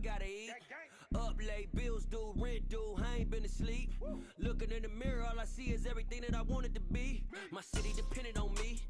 Gotta eat. Up late, bills due, rent due, I ain't been asleep. Looking in the mirror, all I see is everything that I wanted to be. My city depended on me,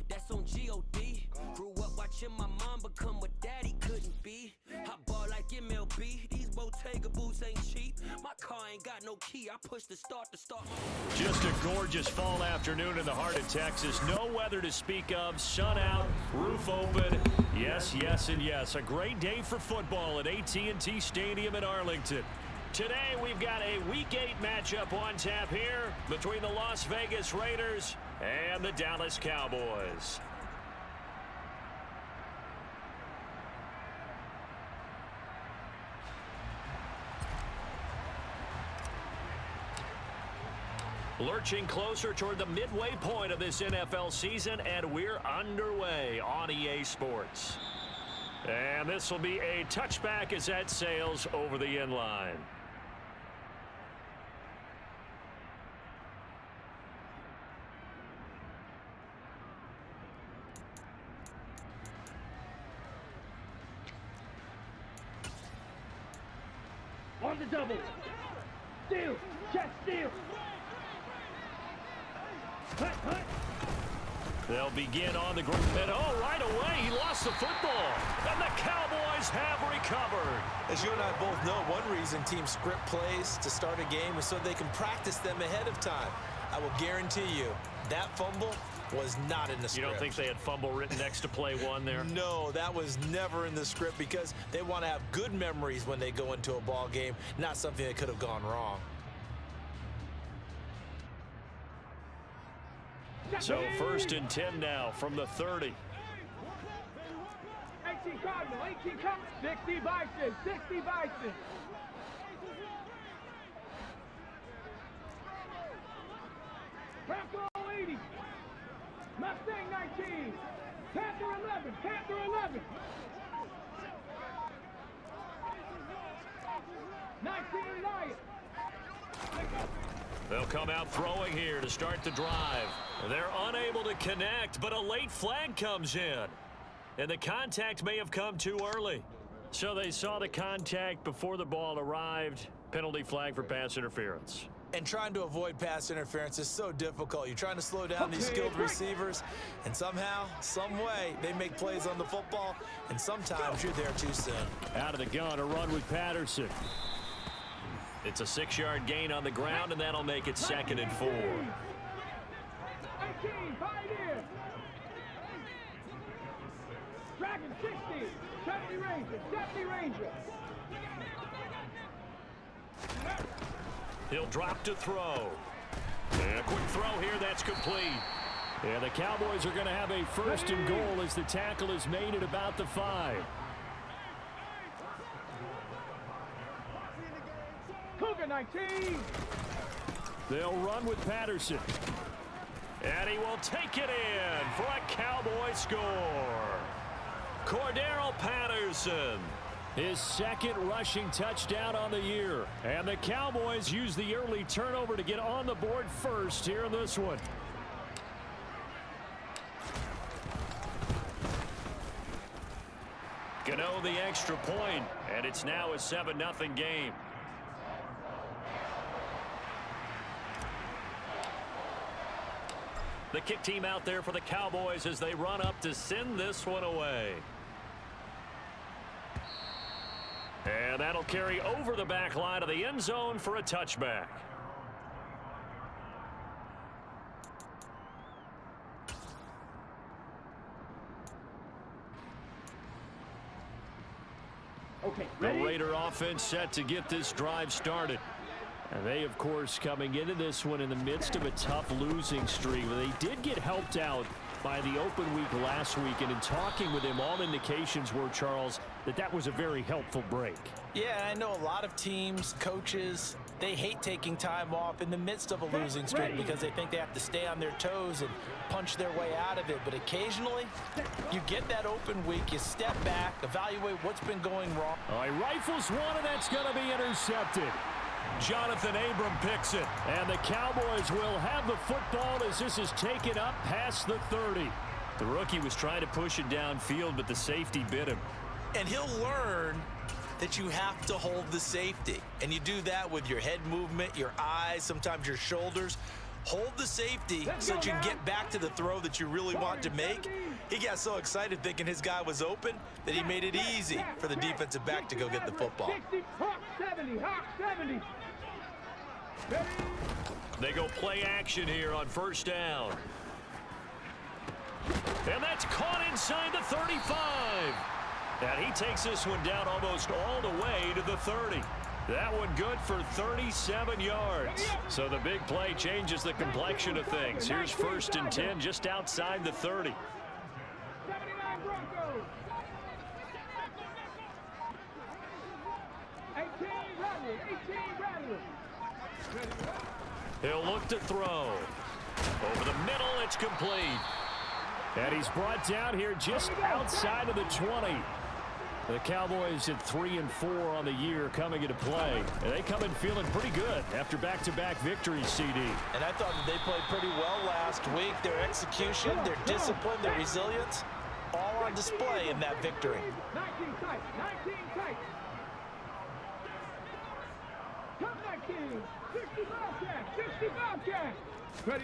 that's on G.O.D. Grew up watching my mom become what daddy couldn't be. I ball like MLB, these Bottega boots ain't cheap. My car ain't got no key, I push the start my... Just a gorgeous fall afternoon in the heart of Texas. No weather to speak of, sun out, roof open. Yes, yes, and yes. A great day for football at AT&T Stadium in Arlington. Today we've got a Week 8 matchup on tap here between the Las Vegas Raiders and the Dallas Cowboys. Lurching closer toward the midway point of this NFL season, and we're underway on EA Sports. And this will be a touchback as that sails over the end line. On the double. Steal. Check steal. Hut, hut. They'll begin on the ground. And right away, he lost the football. And the Cowboys have recovered. As you and I both know, one reason teams script plays to start a game is so they can practice them ahead of time. I will guarantee you, that fumble was not in the script. You don't think they had fumble written next to play one there? No, that was never in the script because they want to have good memories when they go into a ball game, not something that could have gone wrong. So 1st and 10 now from the 30. 18 Cardinal, 18 Cardinal. 60 Bison, 60 Bison. Bronco 80. Mustang 19. Panther 11, Panther 11. 19 Lion. They'll come out throwing here to start the drive. They're unable to connect, but a late flag comes in. And the contact may have come too early. So they saw the contact before the ball arrived. Penalty flag for pass interference. And trying to avoid pass interference is so difficult. You're trying to slow down these skilled receivers, and somehow, some way, they make plays on the football, and sometimes you're there too soon. Out of the gun, a run with Patterson. It's a 6-yard gain on the ground, and that'll make it 2nd and 4. 18, Pioneer. Dragon 60, 70 Ranger, 70 Ranger. He'll drop to throw. And a quick throw here, that's complete. And the Cowboys are going to have a 1st and goal as the tackle is made at about the 5. Cougar 19. They'll run with Patterson. And he will take it in for a Cowboy score. Cordero Patterson, his 2nd rushing touchdown on the year. And the Cowboys use the early turnover to get on the board first here in this one. Gano the extra point, and it's now a 7-0 game. The kick team out there for the Cowboys as they run up to send this one away. And that'll carry over the back line of the end zone for a touchback. Okay, The ready? Raider offense set to get this drive started. And they, of course, coming into this one in the midst of a tough losing streak. They did get helped out by the open week last week, and in talking with him, all indications were, Charles, that was a very helpful break. Yeah, I know a lot of teams, coaches, they hate taking time off in the midst of a losing streak because they think they have to stay on their toes and punch their way out of it. But occasionally, you get that open week, you step back, evaluate what's been going wrong. All right, rifles one, and that's going to be intercepted. Jonathan Abram picks it, and the Cowboys will have the football as this is taken up past the 30. The rookie was trying to push it downfield, but the safety bit him. And he'll learn that you have to hold the safety. And you do that with your head movement, your eyes, sometimes your shoulders. Hold the safety so that you can get back to the throw that you really want to make. He got so excited thinking his guy was open that he made it easy for the defensive back to go get the football. 60, Hawk 70, Hawk 70. They go play action here on first down. And that's caught inside the 35. And he takes this one down almost all the way to the 30. That one good for 37 yards. So the big play changes the complexion of things. Here's 1st and 10 just outside the 30. 79 Broncos. 18 Rattlers. He'll look to throw. Over the middle, it's complete. And he's brought down here just outside of the 20. The Cowboys at 3-4 on the year coming into play. And they come in feeling pretty good after back-to-back victories, CD. And I thought that they played pretty well last week. Their execution, their discipline, their resilience, all on display in that victory. 19 tight, 19 tight. Come 19, 60 Bobcat, 60 Bobcat. Ready.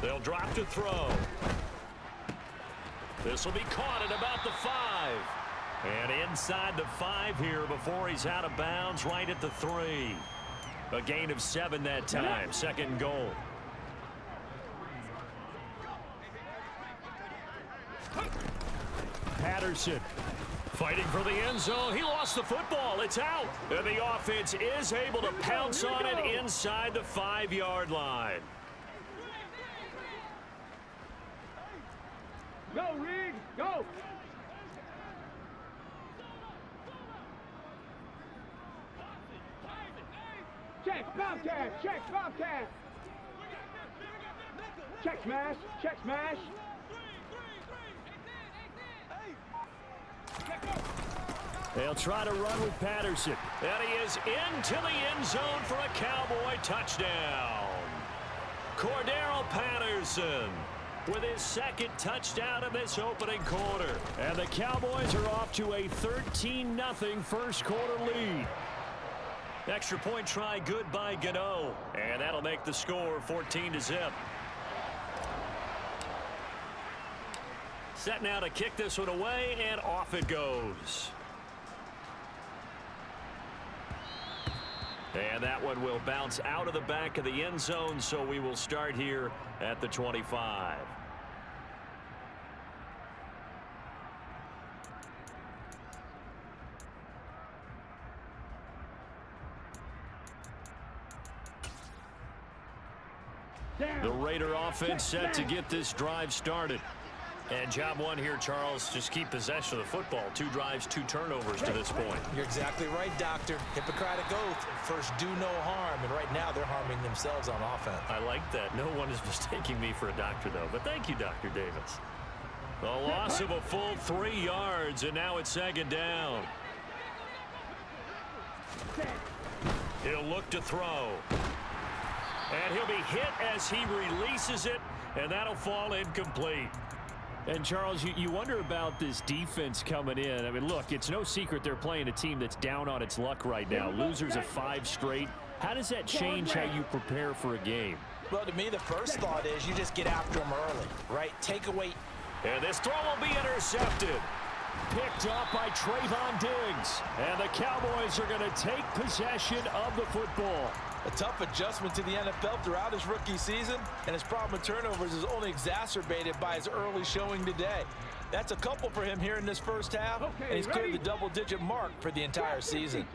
They'll drop to throw. This will be caught at about the 5. And inside the 5 here before he's out of bounds, right at the 3. A gain of 7 that time. 2nd and goal. Patterson fighting for the end zone. He lost the football. It's out. And the offense is able to pounce on it inside the 5-yard line. Go, Reed, go. Check, Bobcat, check, Bobcat. Check smash, check smash. They'll try to run with Patterson. And he is into the end zone for a Cowboy touchdown. Cordero Patterson with his 2nd touchdown of this opening quarter. And the Cowboys are off to a 13-0 first quarter lead. Extra point try good by Gano. And that'll make the score 14-0. Set now to kick this one away, and off it goes. And that one will bounce out of the back of the end zone, so we will start here at the 25. The Raider offense set to get this drive started. And job one here, Charles, just keep possession of the football. 2 drives, 2 turnovers to this point. You're exactly right, Doctor. Hippocratic oath, first do no harm. And right now they're harming themselves on offense. I like that. No one is mistaking me for a doctor, though. But thank you, Dr. Davis. The loss of a full 3 yards, and now it's 2nd down. He'll look to throw. And he'll be hit as he releases it, and that'll fall incomplete. And, Charles, you wonder about this defense coming in. I mean, look, it's no secret they're playing a team that's down on its luck right now. Losers of 5 straight. How does that change how you prepare for a game? Well, to me, the first thought is you just get after them early, right? Take away. And this throw will be intercepted. Picked up by Trayvon Diggs. And the Cowboys are going to take possession of the football. A tough adjustment to the NFL throughout his rookie season, and his problem with turnovers is only exacerbated by his early showing today. That's a couple for him here in this first half, and he's cleared the double-digit mark for the entire season.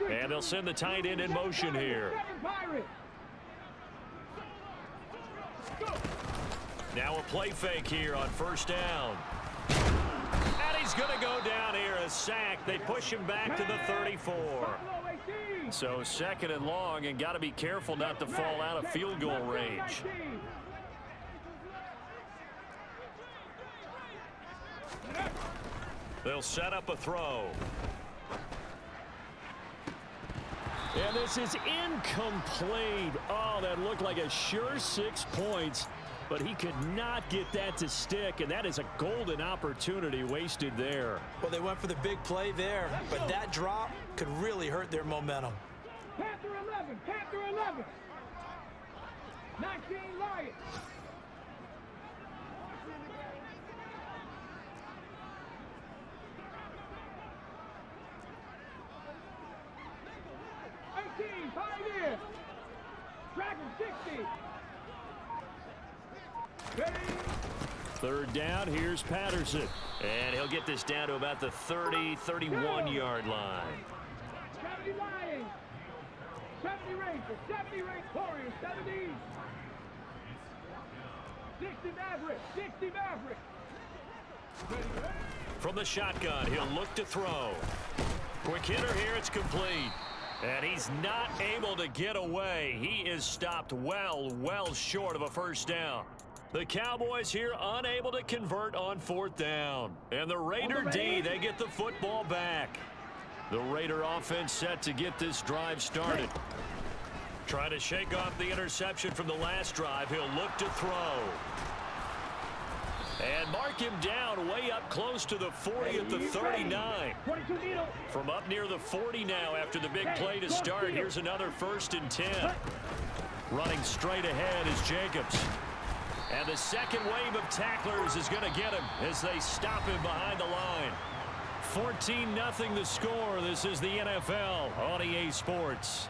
And they'll send the tight end in motion here. Now a play fake here on first down. And he's going to go down here, a sack. They push him back to the 34. So 2nd and long, and got to be careful not to fall out of field goal range. They'll set up a throw. And this is incomplete. Oh, that looked like a sure 6 points. but he could not get that to stick, and that is a golden opportunity wasted there. Well, they went for the big play there, but that drop could really hurt their momentum. Panther 11, Panther 11. 19 Lions. Pioneer. Dragon 60. Ready. Third down, here's Patterson. And he'll get this down to about the 30, 31-yard line. 70 Lions. 70 Rangers. 70 Warriors. 70. 60 Mavericks. 60 Mavericks. From the shotgun, he'll look to throw. Quick hitter here, it's complete. And he's not able to get away. He is stopped well short of a first down. The Cowboys here unable to convert on fourth down. And the Raider D, they get the football back. The Raider offense set to get this drive started. Trying to shake off the interception from the last drive. He'll look to throw. And mark him down way up close to the 40 at the 39. From up near the 40 now after the big play to start. Here's another 1st and 10. Running straight ahead is Jacobs. And the second wave of tacklers is going to get him as they stop him behind the line. 14-0 the score. This is the NFL on EA Sports.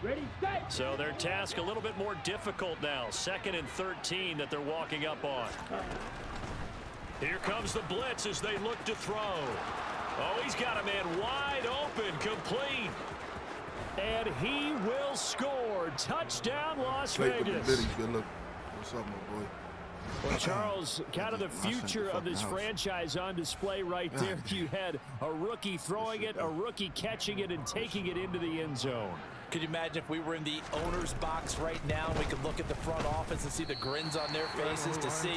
Ready, set. So their task a little bit more difficult now. 2nd and 13 that they're walking up on. Here comes the blitz as they look to throw. Oh, he's got a man wide open, complete. And he will score. Touchdown, Las Vegas. Good look. What's up, my boy? Well, Charles, kind of the future of this franchise on display right there. You had a rookie throwing it, a rookie catching it, and taking it into the end zone. Could you imagine if we were in the owner's box right now and we could look at the front office and see the grins on their faces, to see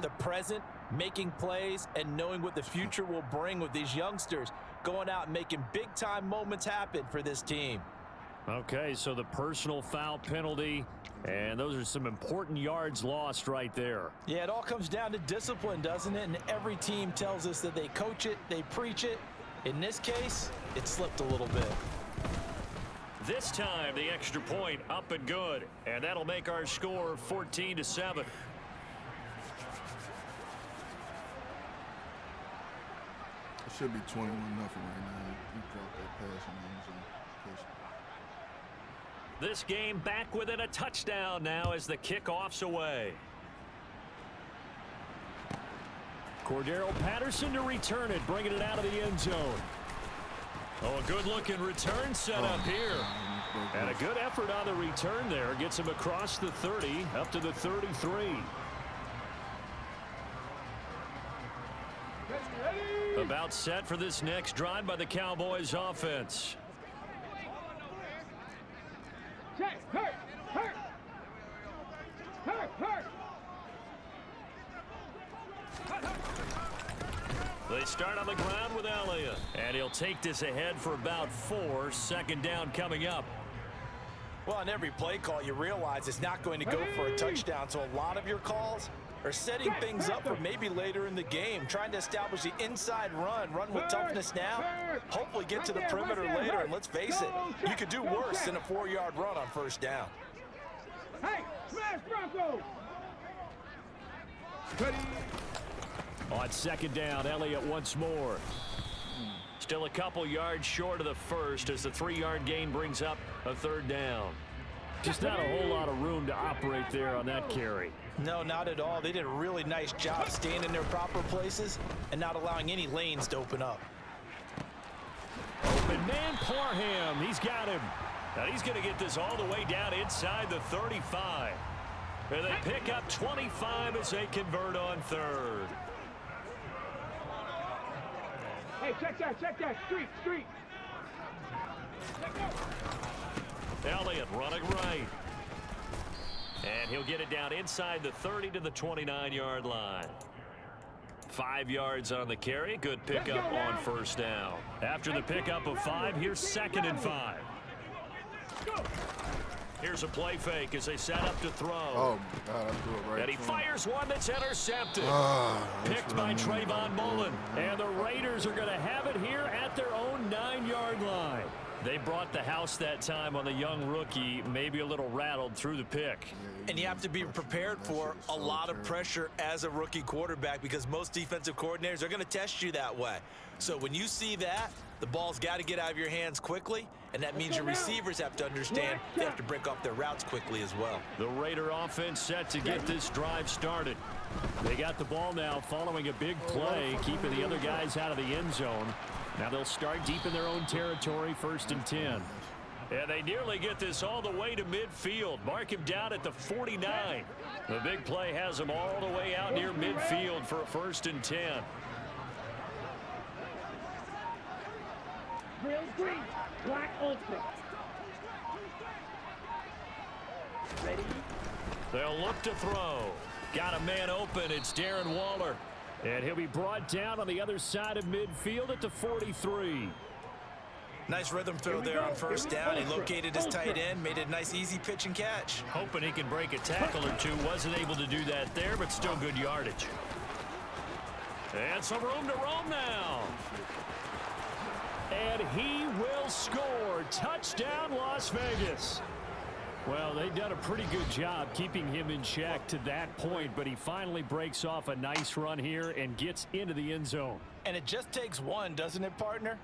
the present making plays and knowing what the future will bring with these youngsters going out and making big-time moments happen for this team. Okay, so the personal foul penalty, and those are some important yards lost right there. Yeah, it all comes down to discipline, doesn't it? And every team tells us that they coach it, they preach it. In this case, it slipped a little bit. This time, the extra point up and good, and that'll make our score 14-7. It should be 21-0 right now. He dropped that pass in the end zone. This game back within a touchdown now as the kickoff's away. Cordero Patterson to return it, bringing it out of the end zone. Oh, a good-looking return set up here. And a good effort on the return there. Gets him across the 30, up to the 33. About set for this next drive by the Cowboys offense. Check, hurt. They start on the ground with Elliott. And he'll take this ahead for about 4. Second down coming up. Well, on every play call, you realize it's not going to go for a touchdown. So a lot of your calls are setting things up for maybe later in the game, trying to establish the inside run with toughness now, hopefully get to the perimeter later. And let's face it, you could do worse than a 4-yard run on first down. Hey, smash Broncos! On second down, Elliott once more. Still a couple yards short of the first as the 3-yard gain brings up a third down. Just not a whole lot of room to operate there on that carry. No, not at all. They did a really nice job staying in their proper places and not allowing any lanes to open up. Open man, Parham. He's got him. Now he's going to get this all the way down inside the 35. And they pick up 25 as they convert on third. Hey, check that. Street. Elliott running right. And he'll get it down inside the 30 to the 29-yard line. 5 yards on the carry. Good pickup on first down. After the pickup of 5, here's 2nd and 5. Here's a play fake as they set up to throw. Oh, my God, I threw it right And he to him. fires one that's intercepted. That's Picked what I by mean Trayvon about Mullen. that. And the Raiders are going to have it here at their own 9-yard line. They brought the house that time on the young rookie, maybe a little rattled through the pick. And you have to be prepared for a lot of pressure as a rookie quarterback because most defensive coordinators are going to test you that way. So when you see that, the ball's got to get out of your hands quickly, and that means your receivers have to understand they have to break off their routes quickly as well. The Raider offense set to get this drive started. They got the ball now following a big play, keeping the other guys out of the end zone. Now they'll start deep in their own territory, 1st and 10. And they nearly get this all the way to midfield. Mark him down at the 49. The big play has them all the way out near midfield for a 1st and 10. Real green, black ultra. Ready? They'll look to throw. Got a man open. It's Darren Waller. And he'll be brought down on the other side of midfield at the 43. Nice rhythm throw there on 1st down. He located his tight end, made a nice easy pitch and catch. Hoping he can break a tackle or two. Wasn't able to do that there, but still good yardage. And some room to roam now. And he will score. Touchdown, Las Vegas. Well, they've done a pretty good job keeping him in check to that point, but he finally breaks off a nice run here and gets into the end zone. And it just takes one, doesn't it, partner?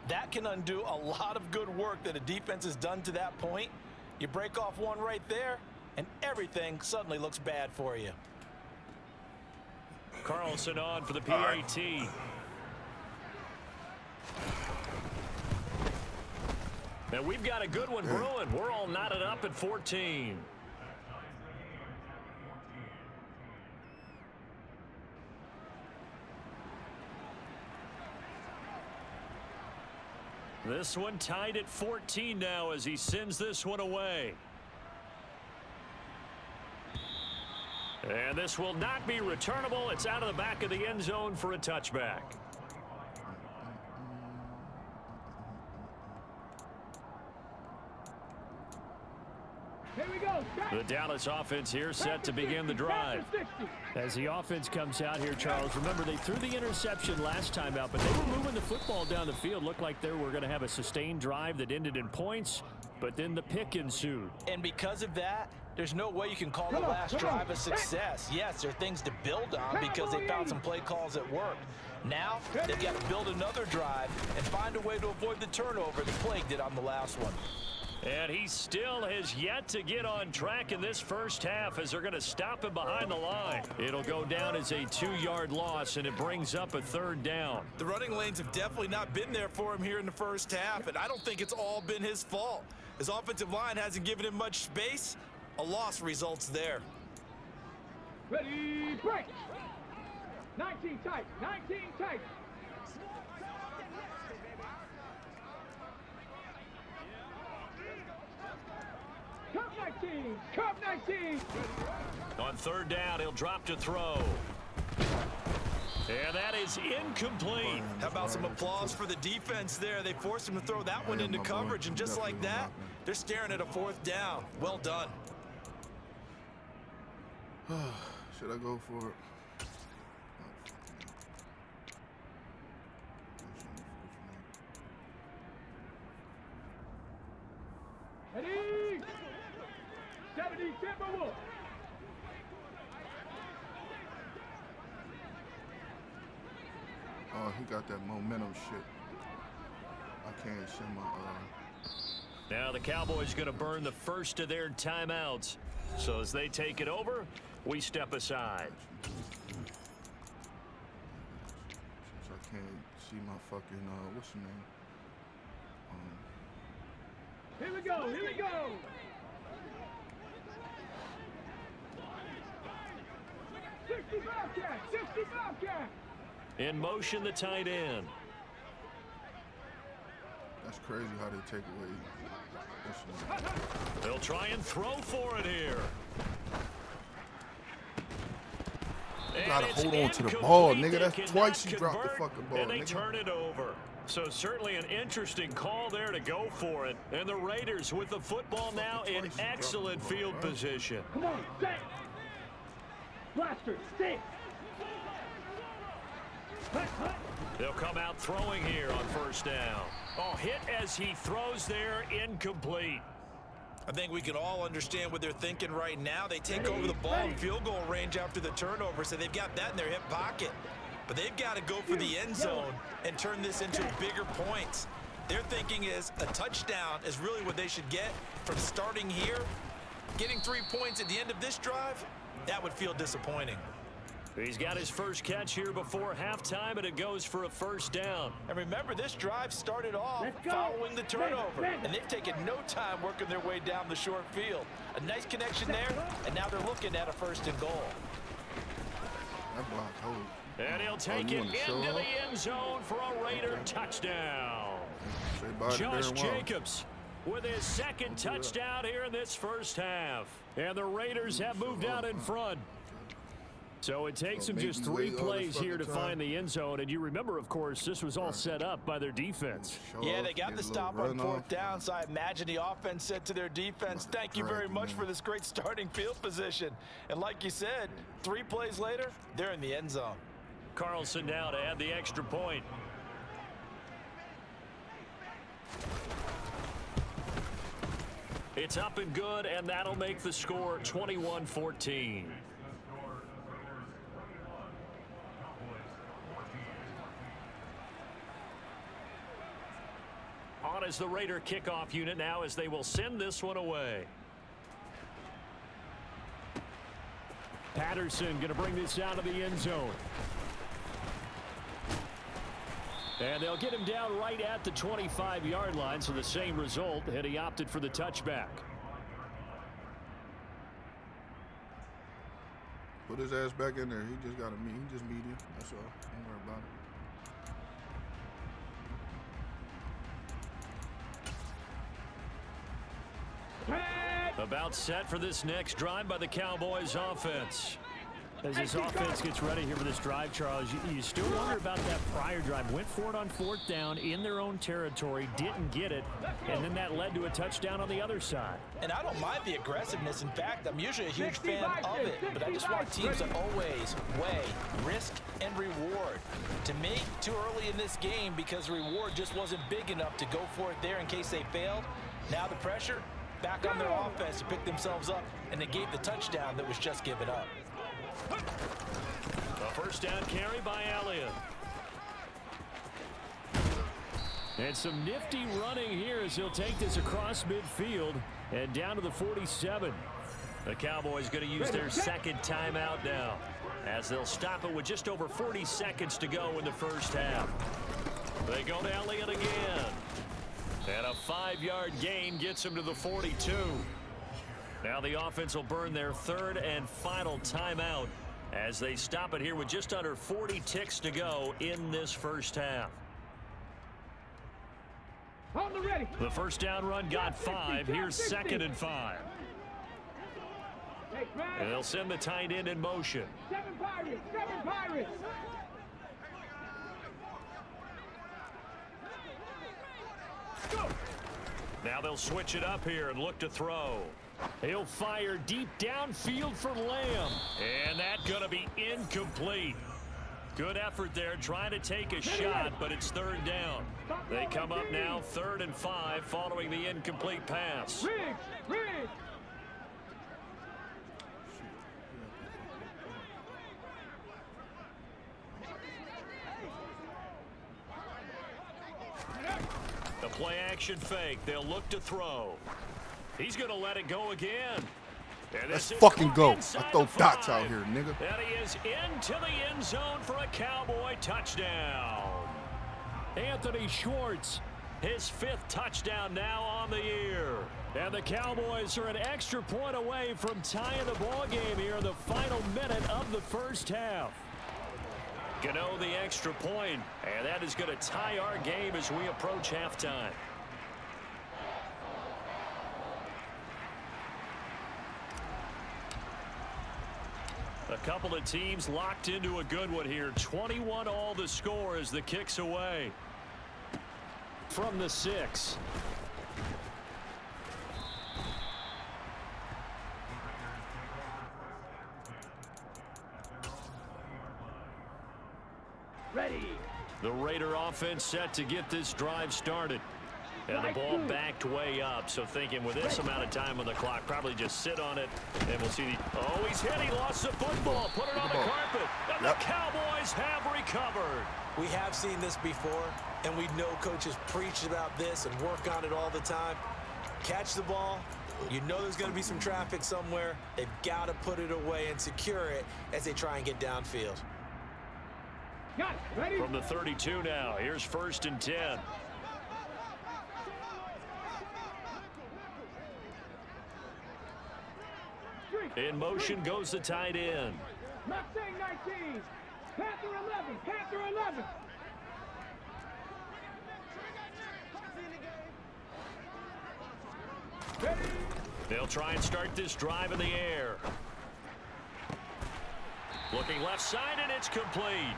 That can undo a lot of good work that a defense has done to that point. You break off one right there, and everything suddenly looks bad for you. Carlson on for the PAT. And we've got a good one brewing. We're all knotted up at 14. This one tied at 14 now as he sends this one away. And this will not be returnable. It's out of the back of the end zone for a touchback. Here we go. The Dallas offense here set to begin the drive. As the offense comes out here, Charles, remember they threw the interception last time out, but they were moving the football down the field. Looked like they were going to have a sustained drive that ended in points, but then the pick ensued. And because of that, there's no way you can call the last drive a success. Yes, there are things to build on because they found some play calls that worked. Now, they've got to build another drive and find a way to avoid the turnover that plagued it on the last one. And he still has yet to get on track in this first half as they're going to stop him behind the line. It'll go down as a 2-yard loss, and it brings up a 3rd down. The running lanes have definitely not been there for him here in the first half, and I don't think it's all been his fault. His offensive line hasn't given him much space. A loss results there. Ready, break. 19 tight, 19 tight. Cup 19, Cup 19. On 3rd down, he'll drop to throw. And that is incomplete. How about some applause for the defense there? They forced him to throw that one into coverage, and just like that, they're staring at a 4th down. Well done. Should I go for it? Ready? 70 Timberwolves. Oh, he got that momentum shit. I can't send my Now the Cowboys going to burn the first of their timeouts. So as they take it over, we step aside. Since I can't see my fucking what's the name? Here we go, here we go. Bobcat, 60 Bobcat. In motion, the tight end. That's crazy how they take away. What's the name? They'll try and throw for it here. You gotta hold on to the ball, nigga. That's twice he dropped the fucking ball, And they nigga. turn it over. So certainly an interesting call there to go for it. And the Raiders with the football now in excellent field position. Come on, set. Blaster, stick. They'll come out throwing here on first down. Oh, hit as he throws there, incomplete. I think we can all understand what they're thinking right now. They take over the ball in field goal range after the turnover, so they've got that in their hip pocket. But they've got to go for the end zone and turn this into bigger points. Their thinking is a touchdown is really what they should get from starting here. Getting 3 points at the end of this drive, that would feel disappointing. He's got his first catch here before halftime, and it goes for a first down. And remember, this drive started off following the turnover, and they've taken no time working their way down the short field. A nice connection there, and now they're looking at a first and goal. That block hold. And he'll take it into the end zone for a Raider touchdown. Josh Jacobs with his second touchdown here in this first half. And the Raiders have moved out in front. So it takes them just 3 plays here to find the end zone. And you remember, of course, this was all set up by their defense. Yeah, they got the stop on fourth down, so I imagine the offense said to their defense, thank you very much for this great starting field position. And like you said, 3 plays later, they're in the end zone. Carlson now to add the extra point. It's up and good, and that'll make the score 21-14. On is the Raider kickoff unit now as they will send this one away. Patterson going to bring this out of the end zone. And they'll get him down right at the 25-yard line, so the same result, and he opted for the touchback. Put his ass back in there. He just got to meet. He just medium. That's all. Don't worry about it. About set for this next drive by the Cowboys offense. As this offense gets ready here for this drive, Charles, you still wonder about that prior drive. Went for it on fourth down in their own territory, didn't get it, and then that led to a touchdown on the other side. And I don't mind the aggressiveness. In fact, I'm usually a huge fan of it, but I just want teams to always weigh risk and reward. To me, too early in this game because the reward just wasn't big enough to go for it there in case they failed. Now the pressure back on their offense to pick themselves up, and they gave the touchdown that was just given up. A first down carry by Elliott. And some nifty running here as he'll take this across midfield and down to the 47. The Cowboys going to use their second timeout now as they'll stop it with just over 40 seconds to go in the first half. They go to Elliott again. And a 5-yard gain gets him to the 42. Now the offense will burn their third and final timeout as they stop it here with just under 40 ticks to go in this first half. The first down run got 5. Here's 2nd and 5. And they'll send the tight end in motion. 7 Pirates, 7 Pirates. Now they'll switch it up here and look to throw. He'll fire deep downfield for Lamb. And that's going to be incomplete. Good effort there trying to take a shot, but it's 3rd down. They come up now 3rd and 5 following the incomplete pass. Riggs. The play action fake. They'll look to throw. He's going to let it go again. Let's fucking go. I throw dots out here, nigga. And he is into the end zone for a Cowboy touchdown. Anthony Schwartz, his 5th touchdown now on the year. And the Cowboys are an extra point away from tying the ball game here in the final minute of the first half. Gano the extra point, and that is going to tie our game as we approach halftime. A couple of teams locked into a good one here. 21 all the score as the kick's away. from the 6. Ready. The Raider offense set to get this drive started. And the ball backed way up, so thinking with this amount of time on the clock, probably just sit on it, and we'll see the... Oh, he's hit. He lost the football. Put it on the carpet. And the Cowboys have recovered. We have seen this before, and we know coaches preach about this and work on it all the time. Catch the ball. You know there's going to be some traffic somewhere. They've got to put it away and secure it as they try and get downfield. Got it. Ready. From the 32 now, here's 1st and 10. In motion goes the tight end. Mustang 19. Panther 11. Panther 11. Ready. They'll try and start this drive in the air. Looking left side, and it's complete.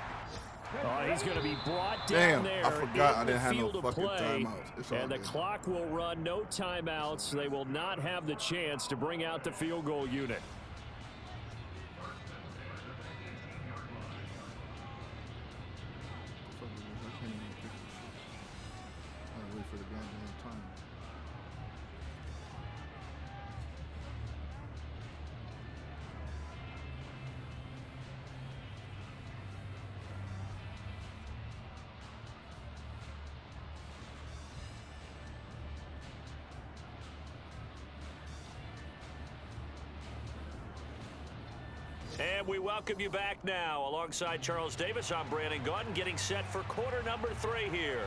Oh, he's going to be brought down there. I forgot I in didn't the have no field of fucking play. timeouts. And the clock will run, no timeouts. They will not have the chance to bring out the field goal unit. For the goddamn time. And we welcome you back now. Alongside Charles Davis, I'm Brandon Gautin, getting set for quarter number 3 here.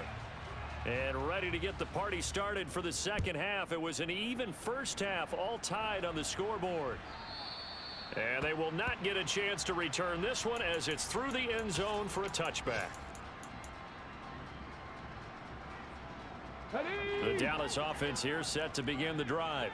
And ready to get the party started for the second half. It was an even first half, all tied on the scoreboard. And they will not get a chance to return this one as it's through the end zone for a touchback. The Dallas offense here set to begin the drive.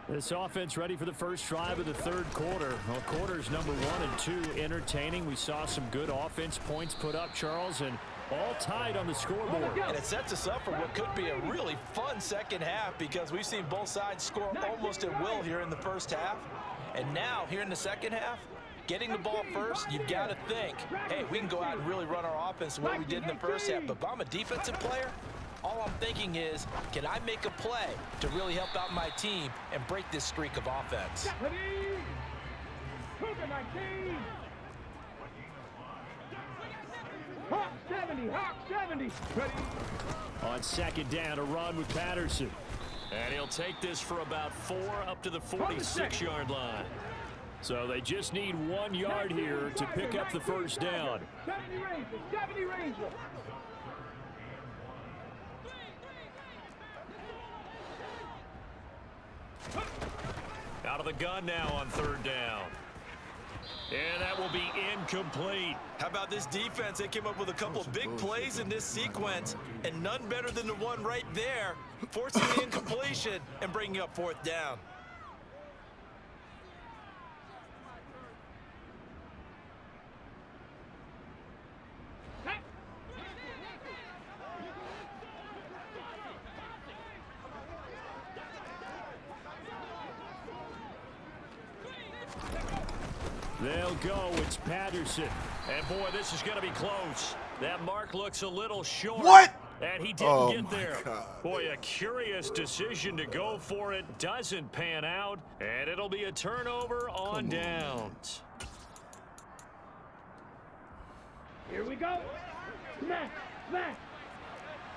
This offense ready for the first drive of the third quarter. Well, quarters number 1 and 2 entertaining. We saw some good offense points put up, Charles, and all tied on the scoreboard. And it sets us up for what could be a really fun second half because we've seen both sides score almost at will here in the first half. And now, here in the second half, getting the ball first, you've got to think, hey, we can go out and really run our offense the way we did in the first half. But if I'm a defensive player, all I'm thinking is, can I make a play to really help out my team and break this streak of offense? Ready. Cougar 19. Hawk 70. Hawk 70. Ready. On second down, a run with Patterson. And he'll take this for about 4 up to the 46-yard line. So they just need 1 yard here to pick up the first down. 70 Ranger. 70 Ranger. Out of the gun now on third down. And that will be incomplete. How about this defense? They came up with a couple of big plays in this sequence, and none better than the one right there, forcing the incompletion and bringing up 4th down. They'll go. It's Patterson. And, boy, this is going to be close. That mark looks a little short. What? And he didn't get there. God. Boy, a curious decision to go for it. Doesn't pan out. And it'll be a turnover on downs. Here we go. Smash. Smash.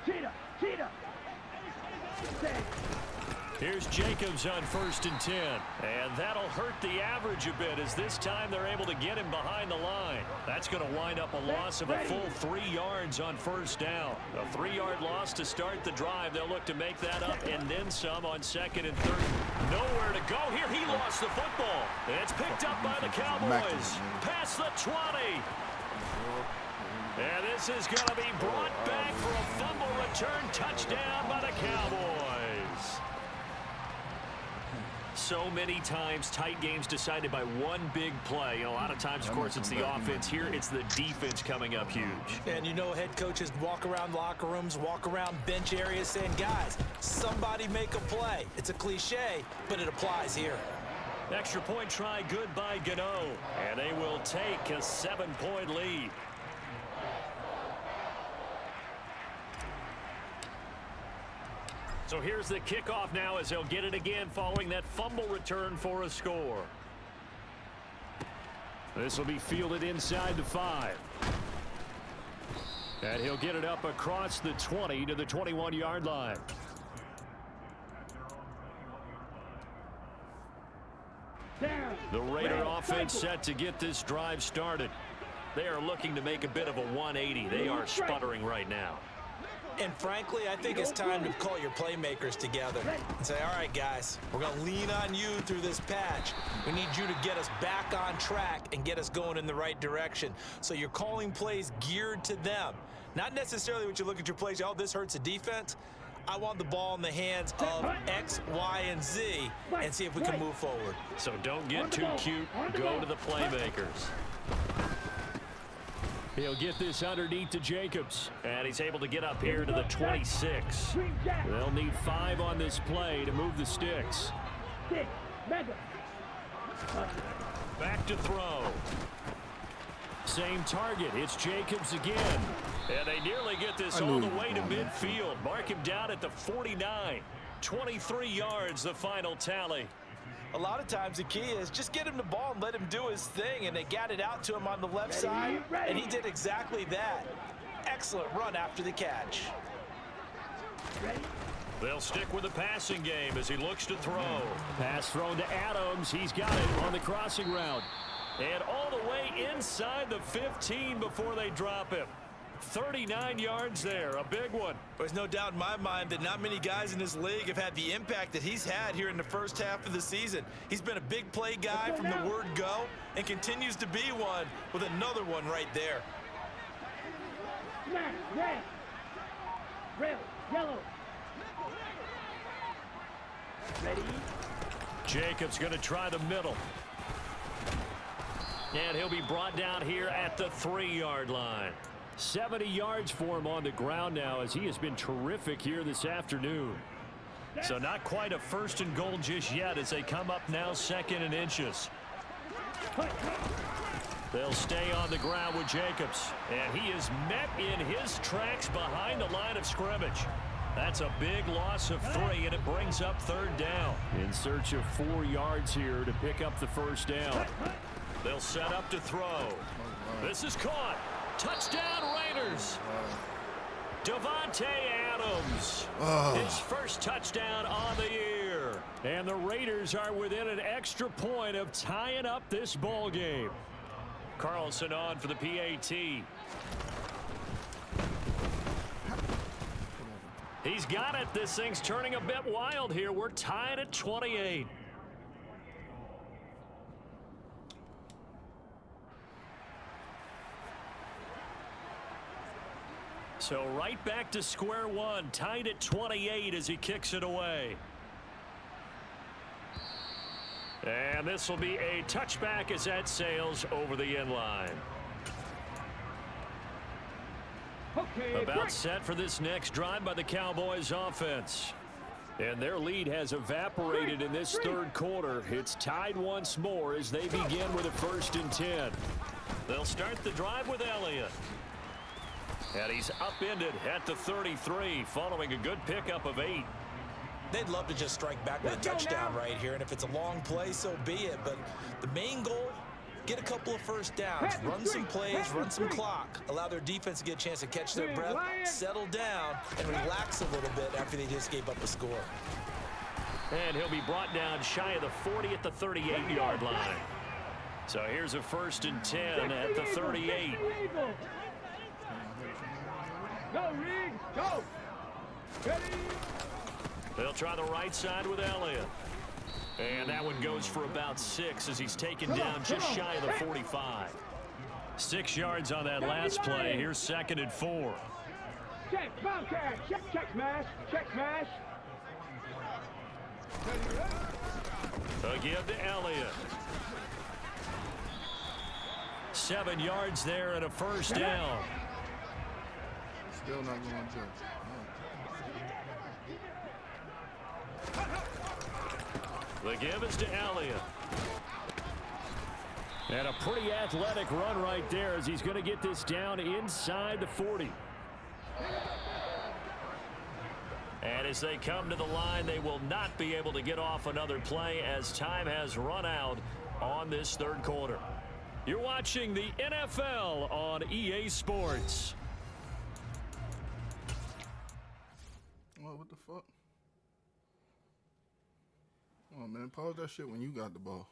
Cheetah. Cheetah. Here's Jacobs on 1st and 10. And that'll hurt the average a bit as this time they're able to get him behind the line. That's going to wind up a loss of a full 3 yards on first down. A 3-yard loss to start the drive. They'll look to make that up and then some on 2nd and 3rd. Nowhere to go here. He lost the football. It's picked up by the Cowboys. Past the 20. And this is going to be brought back for a fumble return touchdown by the Cowboys. so many times tight games decided by one big play. A lot of times, of course, it's the offense. Here, it's the defense coming up huge. And you know head coaches walk around locker rooms, walk around bench areas saying, guys, somebody make a play. It's a cliche, but it applies here. Extra point try good by Gano. And they will take a 7-point lead. So here's the kickoff now as they'll get it again following that fumble return for a score. This will be fielded inside the 5. And he'll get it up across the 20 to the 21-yard line. The Raider offense set to get this drive started. They are looking to make a bit of a 180. They are sputtering right now. And frankly, I think it's time to call your playmakers together and say, all right, guys, we're going to lean on you through this patch. We need you to get us back on track and get us going in the right direction. So you're calling plays geared to them. Not necessarily when you look at your plays, oh, this hurts the defense. I want the ball in the hands of X, Y, and Z and see if we can move forward. So don't get too cute. Go to the playmakers. He'll get this underneath to Jacobs, and he's able to get up here to the 26. They'll need 5 on this play to move the sticks. Back to throw. Same target. It's Jacobs again. And they nearly get this all the way to midfield. Mark him down at the 49. 23 yards, the final tally. A lot of times the key is just get him the ball and let him do his thing, and they got it out to him on the left side, and he did exactly that. Excellent run after the catch. They'll stick with the passing game as he looks to throw. Pass thrown to Adams. He's got it on the crossing route. And all the way inside the 15 before they drop him. 39 yards there, a big one. There's no doubt in my mind that not many guys in this league have had the impact that he's had here in the first half of the season. He's been a big play guy from the word go and continues to be one with another one right there. Red, yellow. Ready? Jacobs going to try the middle. And he'll be brought down here at the 3-yard line. 70 yards for him on the ground now as he has been terrific here this afternoon. So not quite a 1st and goal just yet as they come up now 2nd and inches. They'll stay on the ground with Jacobs. And he is met in his tracks behind the line of scrimmage. That's a big loss of 3, and it brings up 3rd down. In search of 4 yards here to pick up the 1st down. They'll set up to throw. This is caught. Touchdown, Raiders. Davante Adams. His first touchdown on the year. And the Raiders are within an extra point of tying up this ball game. Carlson on for the PAT. He's got it. This thing's turning a bit wild here. We're tied at 28. So right back to square one, tied at 28 as he kicks it away. And this will be a touchback as that sails over the end line. About set for this next drive by the Cowboys offense. And their lead has evaporated in this 3rd quarter. It's tied once more as they begin with a 1st and 10. They'll start the drive with Elliott. And he's upended at the 33 following a good pickup of 8. They'd love to just strike back with a touchdown right here, and if it's a long play, so be it. But the main goal, get a couple of 1st downs, run some plays, run some clock, allow their defense to get a chance to catch their breath, settle down, and relax a little bit after they just gave up a score. And he'll be brought down shy of the 40 at the 38-yard line. So here's a 1st and 10 at the 38. Go, Reed, go! Ready? They'll try the right side with Elliott. And that one goes for about 6 as he's taken down just shy of the 45. 6 yards on that last play. Here's 2nd and 4. Check, Bobcat, check smash, check smash. Again to Elliott. 7 yards there and a first down. Still not going to judge. The give is to Elliott. And a pretty athletic run right there as he's going to get this down inside the 40. And as they come to the line, they will not be able to get off another play as time has run out on this third quarter. You're watching the NFL on EA Sports. What the fuck? Come on, man. Pause that shit when you got the ball.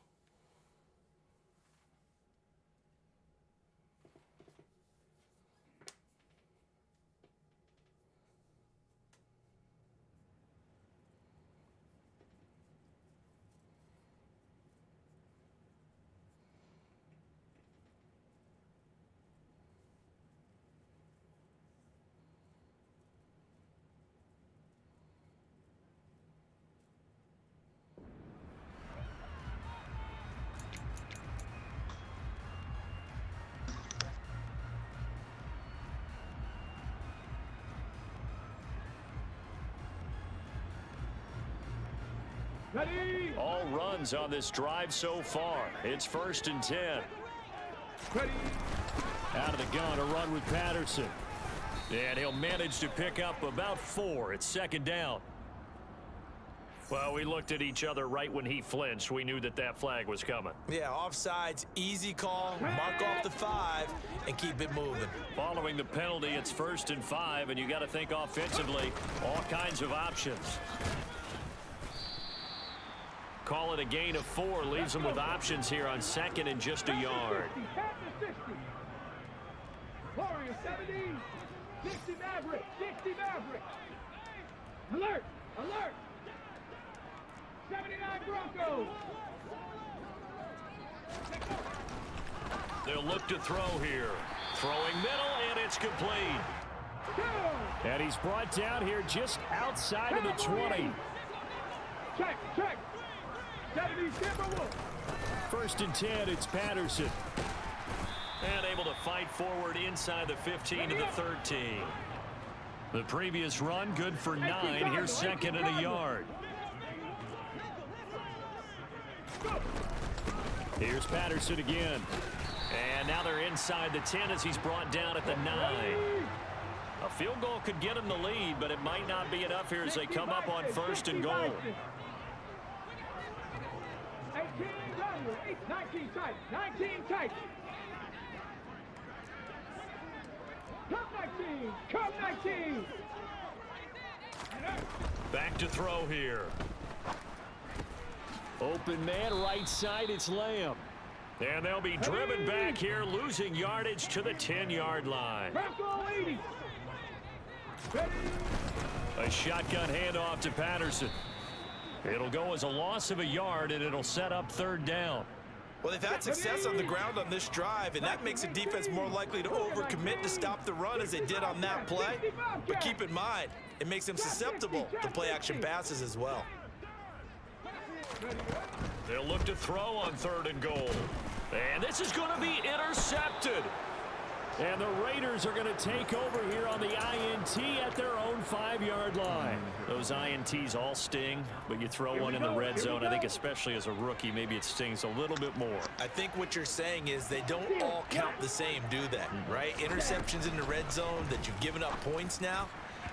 Ready. All runs on this drive so far. It's 1st and 10. Ready. Out of the gun, a run with Patterson. And he'll manage to pick up about 4. It's 2nd down. Well, we looked at each other right when he flinched. We knew that that flag was coming. Yeah, offsides, easy call, mark off the 5, and keep it moving. Following the penalty, it's 1st and 5, and you got to think offensively, all kinds of options. Call it a gain of 4, leaves them with options here on 2nd and just a yard. 50. Warriors 70. 60 Maverick. 60 Maverick. Alert. Alert. 79 Broncos. They'll look to throw here. Throwing middle, and it's complete. And he's brought down here just outside of the 20. Check. 70 Timberwolves. 1st and 10, it's Patterson. And able to fight forward inside the 15 to the 13. The previous run, good for 9. Here's 2nd and a yard. Here's Patterson again. And now they're inside the 10 as he's brought down at the 9. A field goal could get him the lead, but it might not be enough here as they come up on 1st and goal. 19 tight. 19 tight. Come 19. Back to throw here. Open man, right side, it's Lamb. And they'll be driven back here, losing yardage to the 10-yard line. A shotgun handoff to Patterson. It'll go as a loss of a yard, and it'll set up 3rd down. Well, they've had success on the ground on this drive, and that makes the defense more likely to overcommit to stop the run as they did on that play. But keep in mind, it makes them susceptible to play-action passes as well. They'll look to throw on 3rd and goal. And this is going to be intercepted. And the Raiders are going to take over here on the INT at their own 5-yard line. Those INTs all sting, but you throw one in the red zone, I think especially as a rookie, maybe it stings a little bit more. I think what you're saying is they don't all count the same, do they? Right? Interceptions in the red zone that you've given up points now,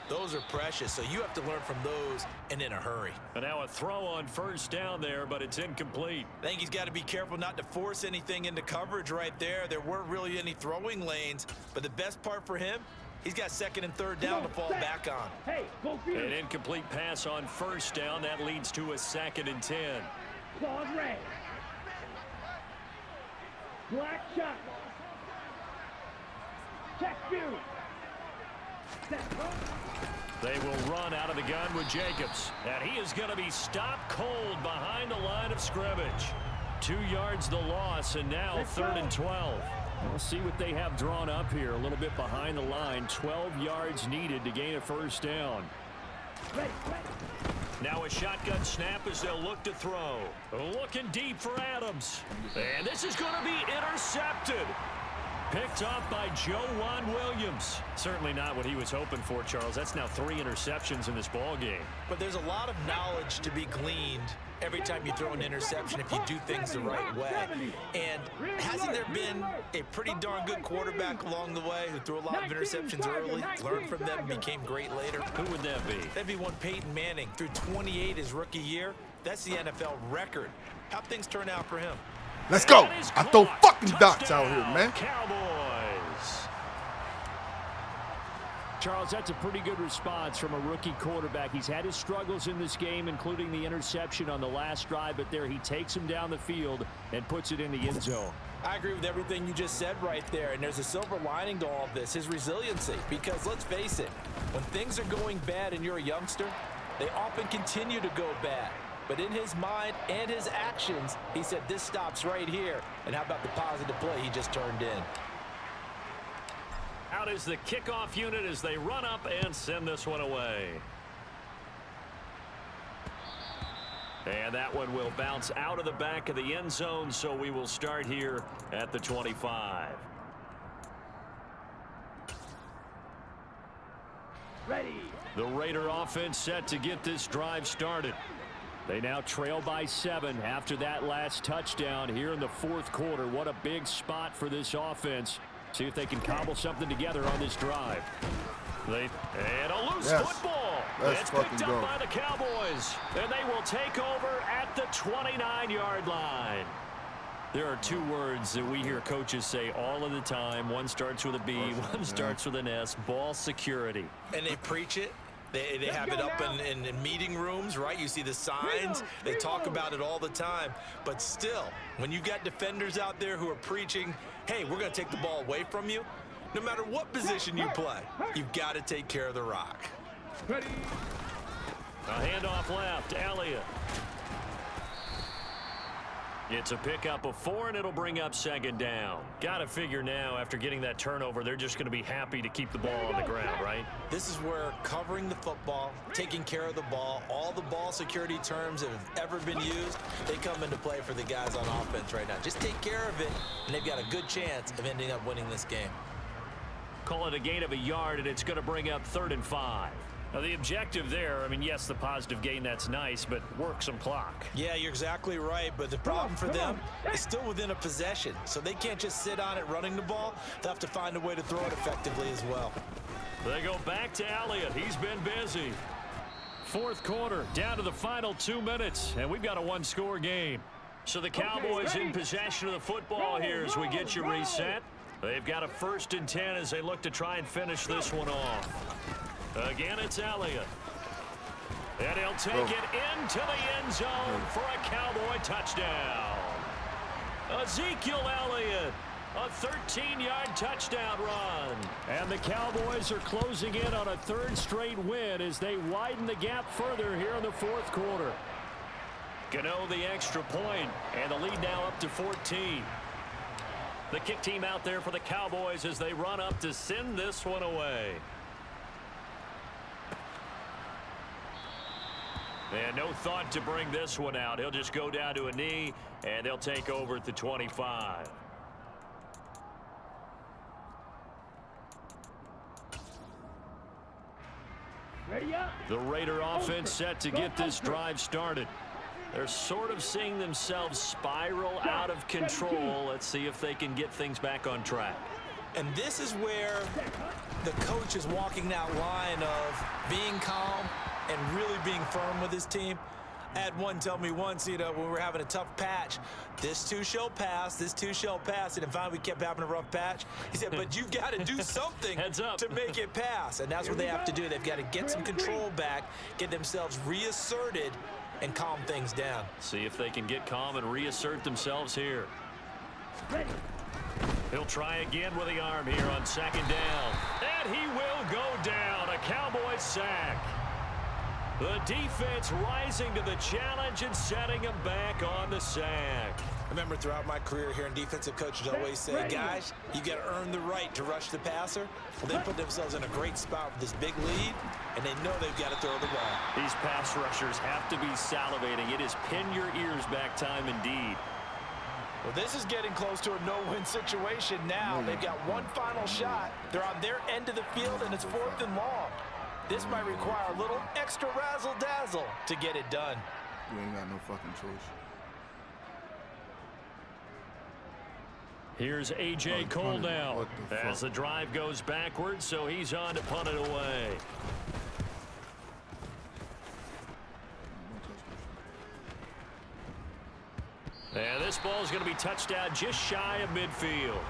those are precious, so you have to learn from those and in a hurry. And now a throw on 1st down there, but it's incomplete. I think he's got to be careful not to force anything into coverage right there. There weren't really any throwing lanes, but the best part for him, he's got 2nd and 3rd down to fall back on. An incomplete pass on 1st down. That leads to a 2nd and 10. Pause red. Black shot. Check view. They will run out of the gun with Jacobs. And he is going to be stopped cold behind the line of scrimmage. 2 yards the loss, and now 3rd and 12. We'll see what they have drawn up here. A little bit behind the line. 12 yards needed to gain a 1st down. Now a shotgun snap as they'll look to throw. Looking deep for Adams. And this is going to be intercepted. Picked off by Joe Williams. Certainly not what he was hoping for, Charles. That's now 3 interceptions in this ball game. But there's a lot of knowledge to be gleaned every time you throw an interception if you do things the right way. And hasn't there been a pretty darn good quarterback along the way who threw a lot of interceptions early, learned from them, and became great later? Who would that be? That'd be one Peyton Manning. Threw 28 his rookie year. That's the NFL record. How'd things turn out for him? Let's go. I throw fucking dots out here, man. Cowboys. Charles, that's a pretty good response from a rookie quarterback. He's had his struggles in this game, including the interception on the last drive, but there he takes him down the field and puts it in the end zone. I agree with everything you just said right there, and there's a silver lining to all of this, his resiliency. Because let's face it, when things are going bad and you're a youngster, they often continue to go bad. But in his mind and his actions, he said, this stops right here. And how about the positive play he just turned in? Out is the kickoff unit as they run up and send this one away. And that one will bounce out of the back of the end zone, so we will start here at the 25. Ready. The Raider offense set to get this drive started. They now trail by 7 after that last touchdown here in the 4th quarter. What a big spot for this offense. See if they can cobble something together on this drive. And a loose football. It's picked up by the Cowboys. And they will take over at the 29-yard line. There are 2 words that we hear coaches say all of the time. One starts with a B, one starts with an S. Ball security. And they preach it. They have it up in meeting rooms, right? You see the signs. They talk about it all the time. But still, when you've got defenders out there who are preaching, hey, we're going to take the ball away from you, no matter what position you play, you've got to take care of the rock. A handoff left, Elliott. It's a pickup of 4, and it'll bring up 2nd down. Got to figure now, after getting that turnover, they're just going to be happy to keep the ball on the ground, right? This is where covering the football, taking care of the ball, all the ball security terms that have ever been used, they come into play for the guys on offense right now. Just take care of it, and they've got a good chance of ending up winning this game. Call it a gain of a yard, and it's going to bring up 3rd and 5. Now, the objective there, I mean, yes, the positive gain, that's nice, but work some clock. Yeah, you're exactly right, but the problem for them is still within a possession, so they can't just sit on it running the ball. They'll have to find a way to throw it effectively as well. They go back to Elliott. He's been busy. 4th quarter, down to the final 2 minutes, and we've got a 1-score game. So the Cowboys in possession of the football here as we get you reset. They've got a 1st and 10 as they look to try and finish this one off. Again, it's Elliott. And he'll take it into the end zone for a Cowboy touchdown. Ezekiel Elliott, a 13-yard touchdown run. And the Cowboys are closing in on a 3rd straight win as they widen the gap further here in the 4th quarter. Gano the extra point, and the lead now up to 14. The kick team out there for the Cowboys as they run up to send this one away. And no thought to bring this one out. He'll just go down to a knee, and they'll take over at the 25. The Raider offense set to get this drive started. They're sort of seeing themselves spiral out of control. Let's see if they can get things back on track. And this is where the coach is walking that line of being calm and really being firm with his team. I had one tell me once, when we were having a tough patch, this too shall pass, this too shall pass. And finally we kept having a rough patch. He said, but you got to do something to make it pass. And that's what they have to do. They've got to get some control back, get themselves reasserted, and calm things down. See if they can get calm and reassert themselves here. He'll try again with the arm here on 2nd down. And he will go down. A Cowboys sack. The defense rising to the challenge and setting him back on the sack. I remember throughout my career here in defensive coaches always say, guys, you got to earn the right to rush the passer. Well, they put themselves in a great spot with this big lead, and they know they've got to throw the ball. These pass rushers have to be salivating. It is pin your ears back time indeed. Well, this is getting close to a no-win situation now. They've got one final shot. They're on their end of the field, and it's 4th and long. This might require a little extra razzle-dazzle to get it done. You ain't got no fucking choice. Here's A.J. Cole now as the drive goes backwards, so he's on to punt it away. And this ball is going to be touched out just shy of midfield.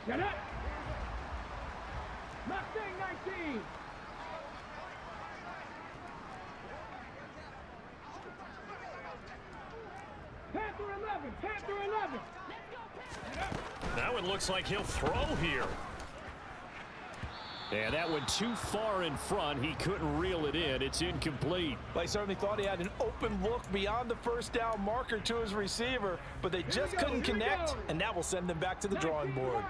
Get up! Mustang 19! Panther 11! Panther 11! That one looks like he'll throw here. And that one too far in front. He couldn't reel it in. It's incomplete. They certainly thought he had an open look beyond the first down marker to his receiver, but they just couldn't connect, and that will send them back to the drawing board.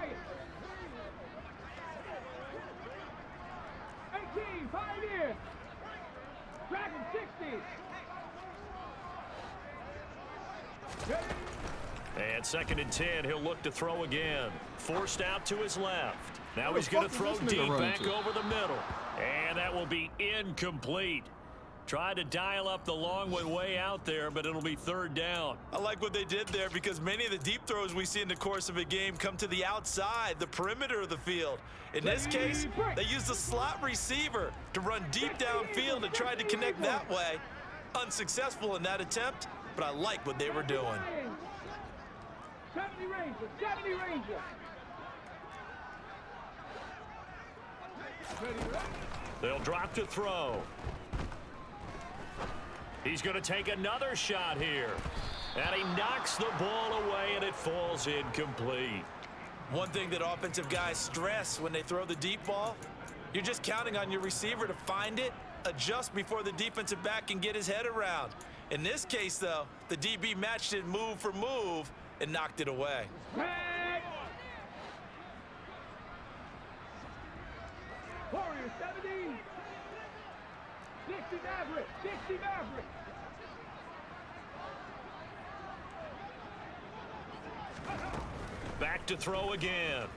18, Pioneer! Dragon 60! And 2nd and 10, he'll look to throw again. Forced out to his left. Now he's going to throw deep back over the middle. And that will be incomplete. Tried to dial up the long one way out there, but it'll be 3rd down. I like what they did there because many of the deep throws we see in the course of a game come to the outside, the perimeter of the field. In this case, they used the slot receiver to run deep downfield and tried to connect that way. Unsuccessful in that attempt, but I like what they were doing. 70 Ranger! 70 Ranger! They'll drop to throw. He's going to take another shot here. And he knocks the ball away, and it falls incomplete. One thing that offensive guys stress when they throw the deep ball, you're just counting on your receiver to find it, adjust before the defensive back can get his head around. In this case, though, the DB matched it move for move and knocked it away. Warrior 70! 60 Maverick! 60 Maverick! Back to throw again.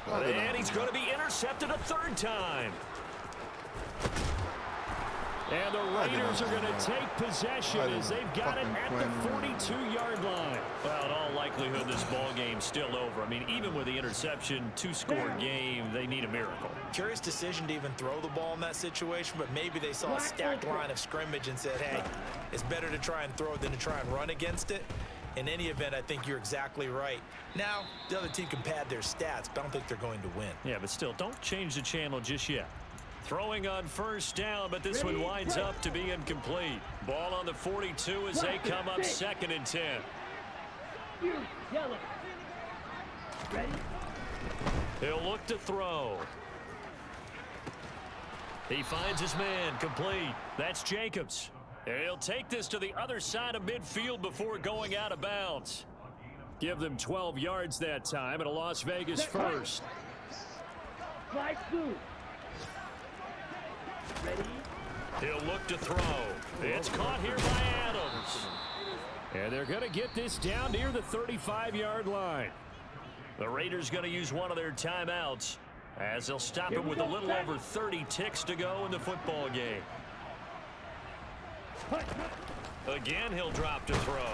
And he's going to be intercepted a 3rd time. And the Raiders are going to take possession as they've got it at the 42-yard line. Well, in all likelihood, this ball game's still over. I mean, even with the interception, 2-score game, they need a miracle. Curious decision to even throw the ball in that situation, but maybe they saw a stacked line of scrimmage and said, hey, it's better to try and throw it than to try and run against it. In any event, I think you're exactly right. Now, the other team can pad their stats, but I don't think they're going to win. Yeah, but still, don't change the channel just yet. Throwing on 1st down, but this one winds up to be incomplete. Ball on the 42 as they come up 2nd and 10. Yellow. Ready? He'll look to throw. He finds his man, complete. That's Jacobs. He'll take this to the other side of midfield before going out of bounds. Give them 12 yards that time and a Las Vegas first. Slide 2. Ready? He'll look to throw. It's caught here by Adams. And they're going to get this down near the 35-yard line. The Raiders going to use one of their timeouts as they'll stop it with a little over 30 ticks to go in the football game. Again, he'll drop to throw.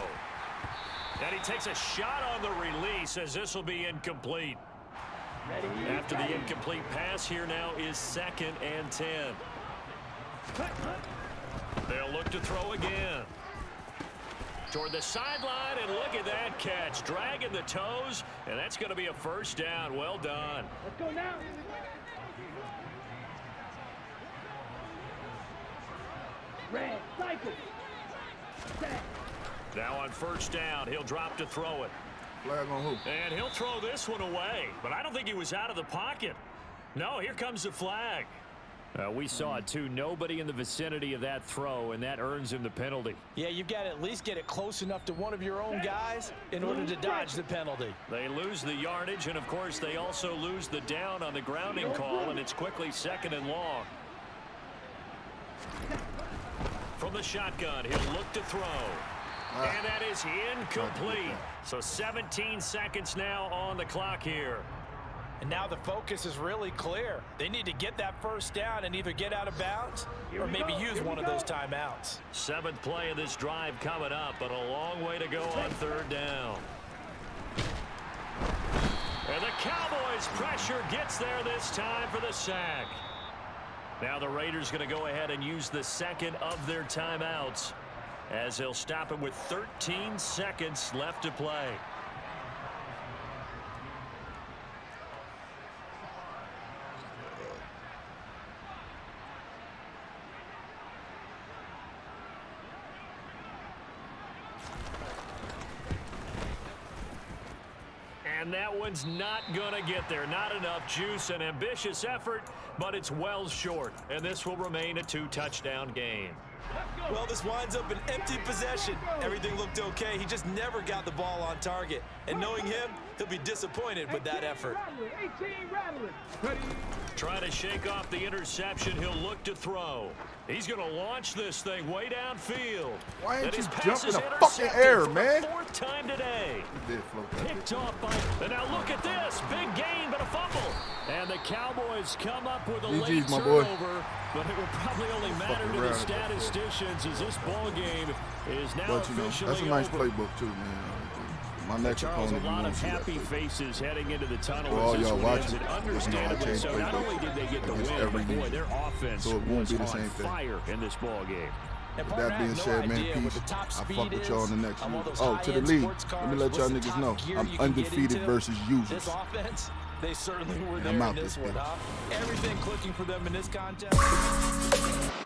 And he takes a shot on the release as this will be incomplete. After the incomplete pass, here now is 2nd and 10. They'll look to throw again. Toward the sideline, and look at that catch. Dragging the toes, and that's going to be a 1st down. Well done. Let's go now. Red, cycle. Set. Now on first down, he'll drop to throw it. Flag on who? And he'll throw this one away, but I don't think he was out of the pocket. No, here comes the flag. We saw it, too. Nobody in the vicinity of that throw, and that earns him the penalty. Yeah, you've got to at least get it close enough to one of your own guys in order to dodge the penalty. They lose the yardage, and, of course, they also lose the down on the grounding call, and it's quickly 2nd and long. From the shotgun, he'll look to throw. And that is incomplete. So 17 seconds now on the clock here. And now the focus is really clear. They need to get that first down and either get out of bounds or maybe use one of those timeouts. 7th play of this drive coming up, but a long way to go on 3rd down. And the Cowboys' pressure gets there this time for the sack. Now the Raiders going to go ahead and use the 2nd of their timeouts as they'll stop him with 13 seconds left to play. And that one's not going to get there. Not enough juice. An ambitious effort, but it's well short. And this will remain a 2-touchdown game. Well, this winds up an empty possession. Everything looked okay. He just never got the ball on target. And knowing him, he'll be disappointed with that effort. 18 rattling. Trying to shake off the interception. He'll look to throw. He's going to launch this thing way downfield. Why ain't you pass jumping is the fucking air, for man? the 4th time today. He did float that Picked bitch. off by... And now look at this. Big gain, but a fumble. And the Cowboys come up with a GG's, late my boy. turnover. But it will probably only matter to the statisticians as this ball game is now But, you know, officially that's a nice over. playbook, too, man. My next Charles, a opponent, you lot won't of see that happy playbook. faces heading into the tunnel For all as this y'all one ends. watching, And I understandably change so. Not playbooks only did they get the against win, every but boy, league. their offense So it won't was be the on same thing. fire in this ball game. And With partner, that I being have no said, man, idea what peace. the top I'll speed fuck with y'all in the is next on all one. those Oh, to the high-end league. sports Let me cars. let y'all What's the niggas top know. gear I'm you can get undefeated into? versus users. This offense, they certainly were Yeah, there I'm in out this this one, bitch. huh? Everything clicking for them in this contest.